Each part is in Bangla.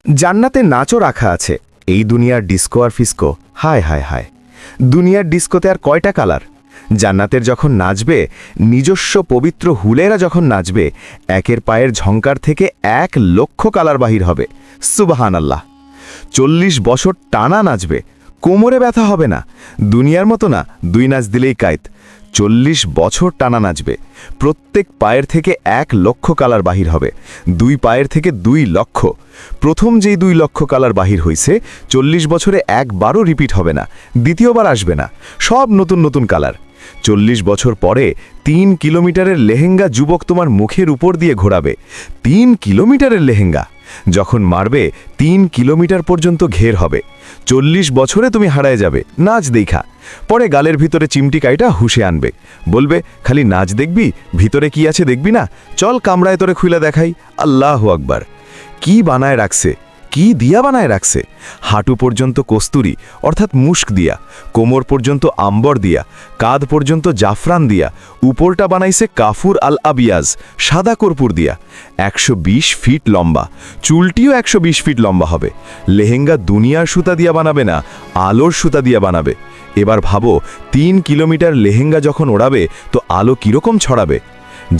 জান্নাতে নাচও রাখা আছে। এই দুনিয়ার ডিস্কো আর ফিস্কো, হায় হায় হায়। দুনিয়ার ডিস্কোতে আর কয়টা কালার? জান্নাতের যখন নাচবে, নিজস্ব পবিত্র হুলেরা যখন নাচবে, একের পায়ের ঝংকার থেকে 1,00,000 কালার বাহির হবে। সুবহানাল্লাহ। 40 বছর টানা নাচবে, কোমরে ব্যথা হবে না। দুনিয়ার মতো না, 2 নাচ দিলেই কায়েত। 40 বছর টানা নাচবে, প্রত্যেক পায়ের থেকে 1,00,000 কালার বাহির হবে। 2 পায়ের থেকে 2 লক্ষ। প্রথম যেই 2 লক্ষ কালার বাহির হইছে, 40 বছরে একবারও রিপিট হবে না, দ্বিতীয়বার আসবে না, সব নতুন নতুন কালার। 40 বছর পরে 3 কিলোমিটারের লেহেঙ্গা যুবক তোমার মুখের উপর দিয়ে ঘোরাবে। 3 কিলোমিটারের লেহেঙ্গা যখন মারবে, 3 কিলোমিটার পর্যন্ত ঘের হবে। 40 বছরে তুমি হারায় যাবে নাচ দেখা। পরে গালের ভিতরে চিমটি কাইটা হুশে আনবে, বলবে খালি নাচ দেখবি, ভিতরে কি আছে দেখবি না, চল কামরায় তোরে খুইলা দেখাই। আল্লাহু আকবার। কি বানায় রাখছে, কি দিয়া বানায় রাখছে! হাঁটু পর্যন্ত কস্তুরি অর্থাৎ মুস্ক দিয়া, কোমর পর্যন্ত আম্বর দিয়া, কাঁধ পর্যন্ত জাফরান দিয়া, উপরটা বানাইছে কাফুর আল আবিয়াজ সাদা কর্পূর দিয়া। 120 ফিট লম্বা, চুলটিও 120 ফিট লম্বা হবে। লেহেঙ্গা দুনিয়ার সুতা দিয়া বানাবে না, আলোর সুতা দিয়া বানাবে। এবার ভাবো, 3 কিলোমিটার লেহেঙ্গা যখন ওড়াবে, তো আলো কিরকম ছড়াবে।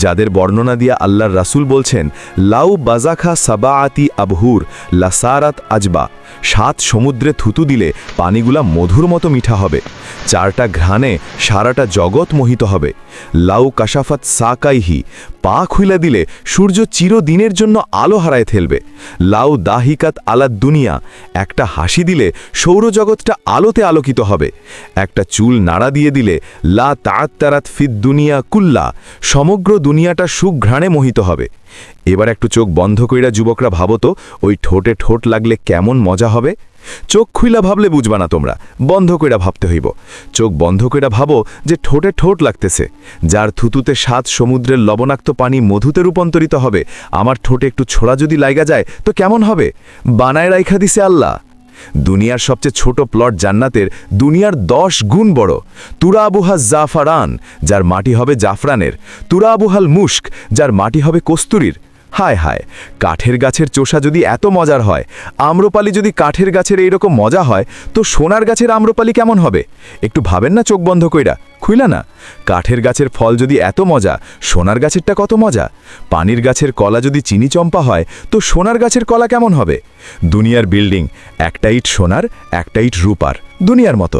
যাদের বর্ণনা দিয়া আল্লাহর রাসূল বলছেন, লাউ বাজাখা সাবাআতি আবহুর লাসারাত আজবা, 7 সমুদ্রে থুতু দিলে পানিগুলা মধুর মতো মিঠা হবে। 4টা ঘ্রাণে সারাটা জগৎ মোহিত হবে। লাউ কাশাফাত সাকাইহি, পা খুইলা দিলে সূর্য চিরদিনের জন্য আলো হারায় ফেলবে। লাউ দাহিকাত আলাদ দুনিয়া, একটা হাসি দিলে সৌরজগৎটা আলোতে আলোকিত হবে। একটা চুল নাড়া দিয়ে দিলে লা তাআত্তারাত ফিদ দুনিয়া কুল্লা, সমগ্র দুনিয়াটা সুঘ্রাণে মোহিত হবে। এবার একটু চোখ বন্ধ কইরা যুবকরা ভাবো তো, ওই ঠোঁটে ঠোঁট লাগলে কেমন মজা হবে। চোখ খুইলা ভাবলে বুঝবা না তোমরা, বন্ধ কইরা ভাবতে হইব। চোখ বন্ধ কইরা ভাবো যে ঠোঁটে ঠোঁট লাগতেছে। যার থুতুতে 7 সমুদ্রের লবণাক্ত পানি মধুতে রূপান্তরিত হবে, আমার ঠোঁটে একটু ছোড়া যদি লাইগা যায় তো কেমন হবে? বানায় রাইখা দিছে আল্লাহ। দুনিয়ার সবচেয়ে ছোট প্লট জান্নাতের দুনিয়ার 10 গুণ বড়। তুরাবুহা জাফরান, যার মাটি হবে জাফরানের। তুরাবুহাল মুস্ক, যার মাটি হবে কস্তুরীর। হায় হায়, কাঠের গাছের চোষা যদি এত মজার হয়, আম্রপালি যদি কাঠের গাছের এইরকম মজা হয়, তো সোনার গাছের আম্রপালি কেমন হবে? একটু ভাবেন না চোখ বন্ধ কইরা, খুইলা না। কাঠের গাছের ফল যদি এত মজা, সোনার গাছেরটা কত মজা। পানির গাছের কলা যদি চিনি চম্পা হয়, তো সোনার গাছের কলা কেমন হবে? দুনিয়ার বিল্ডিং, একটা ইট সোনার, একটা ইট রূপার। দুনিয়ার মতো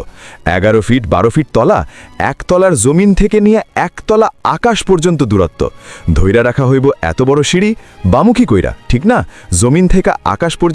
11 ফিট 12 ফিট তলা, 1 তলার জমিন থেকে নিয়ে 1 তলা আকাশ পর্যন্ত দূরত্ব। ধইরা রাখা হইব এত বড় সিঁড়ি বামুখী কইরা, ঠিক না? জমিন থেকে আকাশ পর্যন্ত